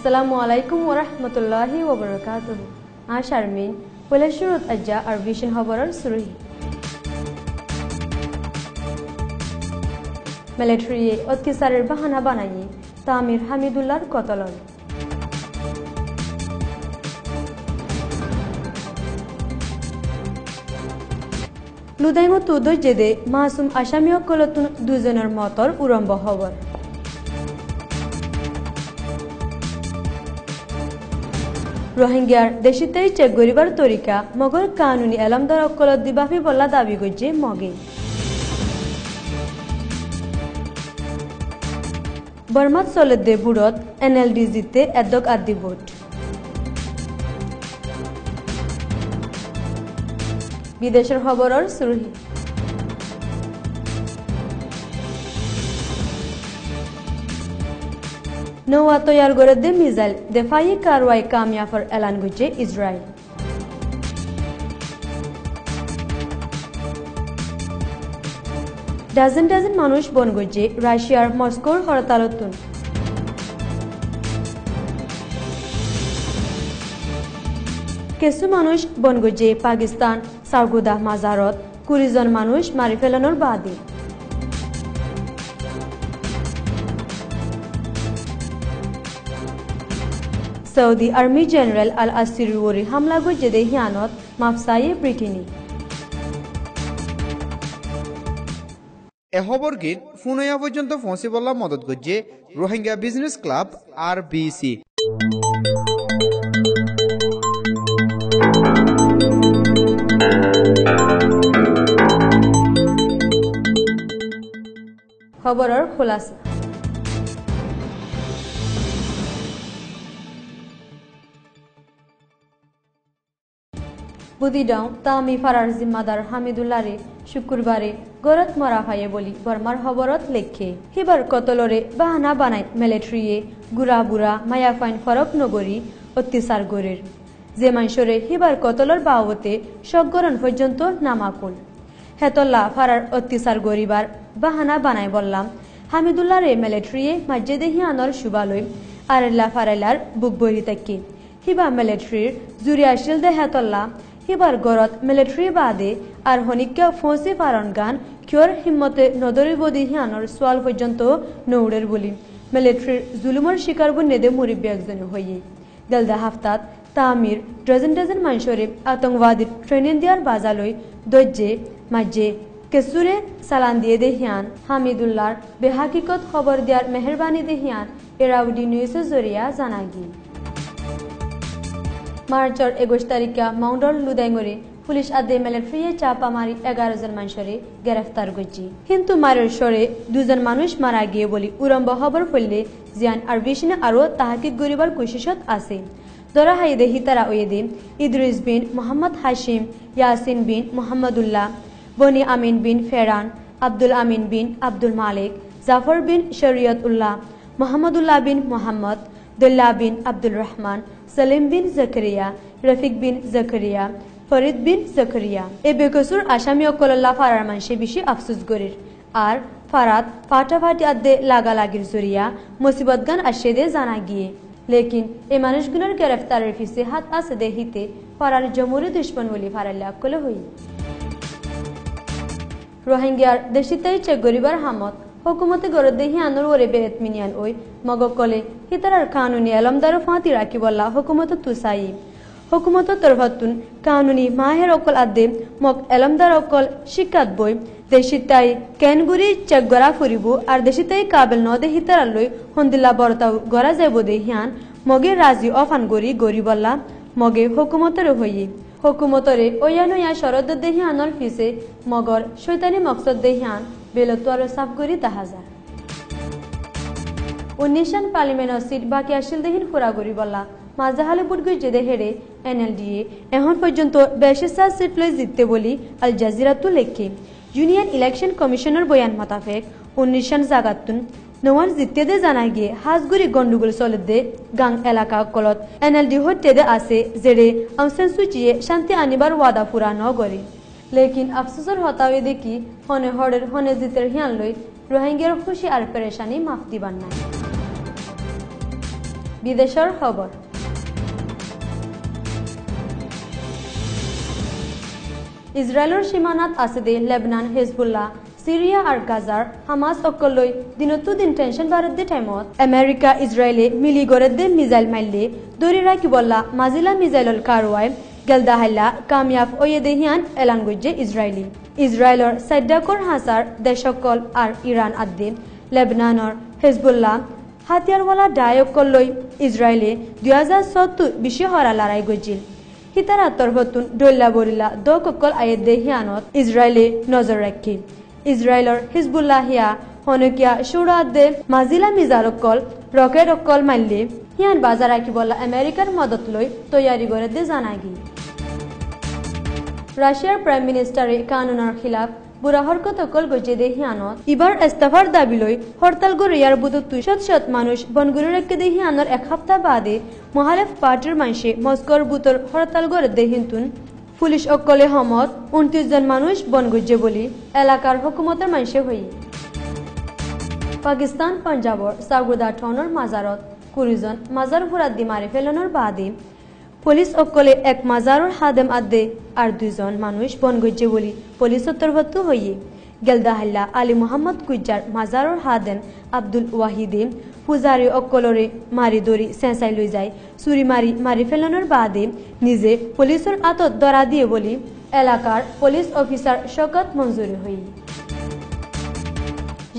Assalamualaikum warahmatullahi wabarakatuh. I'm Sharmin. Pole shurut ajja ar vision hobarar suruhi. Military otkisarer bahana banayi Tamir Hamidullar kotolor. লুদাইমো তুদো জেদে Masum আসামি অকলতুন দুজনের মতর উরম্ব হবর রোহিঙ্গার দেশিতেই check গরিবার তরিকা মগর কানুনি এলামদার অকলত দিবাফি বল্লা দাবি গজ্জে মগে বর্মাত সলেদে বুড়ত এনএলডিজিতে এদক আদি vote বিদেশের খবরর সুরহি নওয়া তৈয়ার করে দে মিসাইল দেফাই কারওয়াই কামিয়াফর এলান গুজে ইসরায়েল ডাজন ডাজন মানুষ বন গুজে রাশিয়ার মস্কোর হরতালতুন কিছু মানুষ বনগুজে পাকিস্তান সারগুদা মাজারত 20 জন মানুষ মারি ফেলানোর বাদী সৌদি আর্মি জেনারেল আল আসিরুরি হামলা গুজে দে হিয়ানত মাফসায়ে ব্রিটেনি এহবর গীত ফুনয়া পর্যন্ত পৌঁছিবলা মদত গুজে রোহিঙ্গা বিজনেস ক্লাব RBC খবরের খোলাসা বুদিডাও তামি ফারার জিম্মাদার হামিদুল্লাহরে শুক্রবারে গরত মরা ফায়ে বলি বর্মার খবরত লেখে হিবার কতলরে বাহানা বানাই মিলিটারিয়ে গুড়া বুড়া মায়াফাইন ফরক নগরী অত্যাচার গরের যে মানুষরে হিবার কতলর বাবতে সগরণ পর্যন্ত নামাকুল হেতল্লা ফারার অত্যাচার গরিবার বাহানা বানাই বললাম হামিদুল্লাহরে মিলিটারিয়ে মসজিদে হিয়ানর শুবালই আরেল্লা ফারেলার বুক বহি থাকি হিবা মিলিটারির জুড়ি আসিল দে হেতল্লা হিবার গরত মিলিটারি বাদে আর হনিকা ফৌসি ফারন গান কিয়র হিম্মতে নদরি বদি হিয়ানর সোয়াল পর্যন্ত নৌড়ের বলি মিলিটারির জুলুমর শিকার বন্যেদে মুরিব্বি একজনে হইয়ে দেলদা হাফতাত তামির ডজন ডজন মানুষরে আতঙ্কবাদীর ট্রেনিং দিয়ার বাজালই দজ্জে মাজ্জে কেসুরে সালান দিয়ে দেহিয়ান হামিদুল্লাহর বেহাকিকত খবর দিয়ার মেহরবানি দেহিয়ান এরাউডি নিউজের জরিয়া জানাগি মার্চর 21 তারিখা মাউন্টর লুদাইঙ্গরে পুলিশ আদে মিলিটারিয়ে চাপা মারি 11 জন মানুষরে গ্রেফতার করছি কিন্তু মারের সরে 2 জন মানুষ মারা গিয়ে বলি উরম্ব খবর ফেললে জিয়ান আর বিশনে আরো তাহাকিক গরিবার কোশিশত আছে দরা হাইদে হিতারা ওয়েদে ইদ্রিস বিন মোহাম্মদ হাশিম ইয়াসিন বিন মোহাম্মদুল্লাহ বনি আমিন বিন ফেরান আব্দুল আমিন বিন আব্দুল মালিক জাফর বিন শরিয়তুল্লাহ মোহাম্মদুল্লাহ বিন মোহাম্মদ দুল্লাহ বিন আব্দুল রহমান সলিম বিন জাকারিয়া রফিক বিন জাকারিয়া ফরিদ বিন জাকারিয়া এ বেকসুর আসামি অকল্লা ফারার মানুষে বেশি আফসোস গরির আর ফারাত ফাটাফাটি আদে লাগালাগির জরিয়া মুসিবত গান আসে দে জানা গিয়ে লেকিন এ মানুষগুলোর গ্রেফতারের ফিসে হাত আছে দেহিতে ফারার জমুরি দুশ্মন বলি ফারাল্লা অকল হই রোহিঙ্গার দেশিতাই চেক গরিবার হামত হুকুমতে গরদেহি আনর ওরে বেত মিনিয়ান ওই মগকলে হিতারার কানুনি আলমদার ফাঁতি রাখি বল্লা হুকুমত তুসাই হুকুমত তরফাতুন কানুনি মাহের অকল আদে মগ আলমদার অকল শিকাত বই দেশিতাই কেনগুরি চেক গড়া ফুরিব আর দেশিতাই কাবেল নদে হিতারালই হন্দিল্লা বরতাও গড়া যাইব দেহিয়ান মগে রাজি অফান গরি গরি বল্লা মগে হুকুমতর হইয়ে হুকুমতরে ওয়ানুয়া শরদ দেহিয়ানর ফিসে মগর শৈতানি মকসদ দেহিয়ান বেলতোয়ার সাফ করি তাহাজা 19 পার্লিমেন্ট সিট বাকি আসিল দেহিন ফুরাগরি বল্লা মাজাহালে বুটগুই জেদে হেড়ে এনএলডিএ এখন পর্যন্ত 82 সিট লই জিততে বলি আল জাজিরাতু লেখে ইউনিয়ন ইলেকশন কমিশনের বয়ান মোতাবেক 19 জাগাতুন নওয়ান জিততে দে জানা গিয়ে হাজগুড়ি গন্ডগোল চলে দে গাং এলাকা কলত এনএলডি হতে দে আছে জেড়ে আউসেন সুচিয়ে শান্তি আনিবার ওয়াদা পুরা ন করে লেকিন আফসোসর হতাওয়ে দেখি হনে হড়ের হনে জিতের হিয়ান লই রোহিঙ্গার খুশি আর পেরেশানি মাফ দিবার নাই বিদেশৰ খবৰ ইজৰাইলৰ সীমানাত আছে দে লেবনান হেজবুল্লাহ সিরিয়া আর গাজার হামাস অকলই দিনতো দিন টেনশন বাড়ত দে টাইমত আমেরিকা ইসরায়েলে মিলি গড়ত দে মিসাইল মারলে দরি রাখি বললা মাজিলা মিসাইলল কারওয়াই গেলদা হাইলা কামিয়াব ওয়ে দেহিয়ান এলান গজ্জে ইসরায়েলর সাইডাকর হাসার দেশকল আর ইরান আদ্দে লেবনানর হেজবুল্লাহ হাতিয়ারওয়ালা ডায়কলই ইসরায়েলে 2070 বিশ্ব হরা লড়াই গজ্জিল হিতার আত্মরহতুন ডল্লা বরিলা দককল আয়েদ দেহিয়ানত ইসরায়েলে নজর রাখি ইসরায়েলর হিজবুল্লাহ হিয়া হনকিয়া সুরাদে মাজিলা মিজারকল রকেট অকল মারলে হিয়ান বাজার রাখি বলা আমেরিকার মদত লই তৈয়ারি করে দে জানাগি রাশিয়ার প্রাইম মিনিস্টারে কানুনের খিলাফ বুড়া হরকত অকল গজে দে হিয়ানত ইবার ইস্তফার দাবি লই হরতাল গড়ে ইয়ার বুধ 200 মানুষ বনগুরু রেখে দে হিয়ানোর এক সপ্তাহ বাদে মহালেফ পার্টির মানুষে মস্কোর বুতর হরতাল গড়ে দে হিন্তুন পুলিশ অকলে সমত 29 জন মানুষ বন গজ্জে বলি এলাকার হুকুমতের মানুষে হই পাকিস্তান পাঞ্জাবর সাগুদা টাউনের মাজারত 20 জন মাজার ফুরাদ্দি মারি ফেলানোর বাদে পুলিশ অকলে এক মাজারর হাদেম আদে আর 2 জন মানুষ বন গজ্জে বলি পুলিশ তরফত হইয়ে গেলদাহাল্লা আলী মোহাম্মদ কুজ্জার মাজারর হাদেম আব্দুল ওয়াহিদে পূজারি অকলরে মারি দরি সেন্সাই লই যায় চুরি মারি ফেলানোর বাদে নিজে পুলিশের আতত ধরা দিয়ে বলি এলাকার পুলিশ অফিসার শকত মঞ্জুরি হই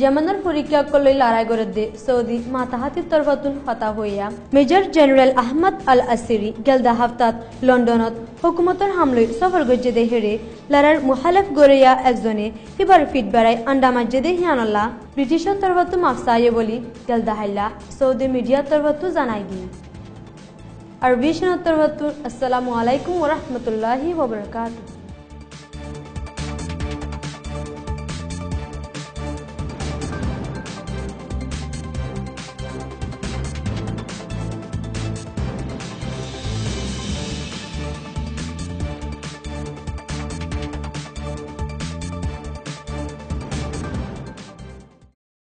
यमनर परीक्षा कलई लड़ाई गरद दे सऊदी माताहाती तरफतुन हता होया मेजर जनरल अहमद अल असीरी गेलदा हफ्तात लंडनत हुकुमतर हमलई सफर गज्जे दे हेरे लड़ार मुखालिफ गरेया एकजने हिबार फिट बाराय अंडामा जेदे हियानल्ला ब्रिटिशर तरफतु माफसाये बोली गेलदा हाइला सऊदी मीडिया तरफतु जानायगी और विशना तरफतु अस्सलामु अलैकुम व रहमतुल्लाहि व बरकातुहू।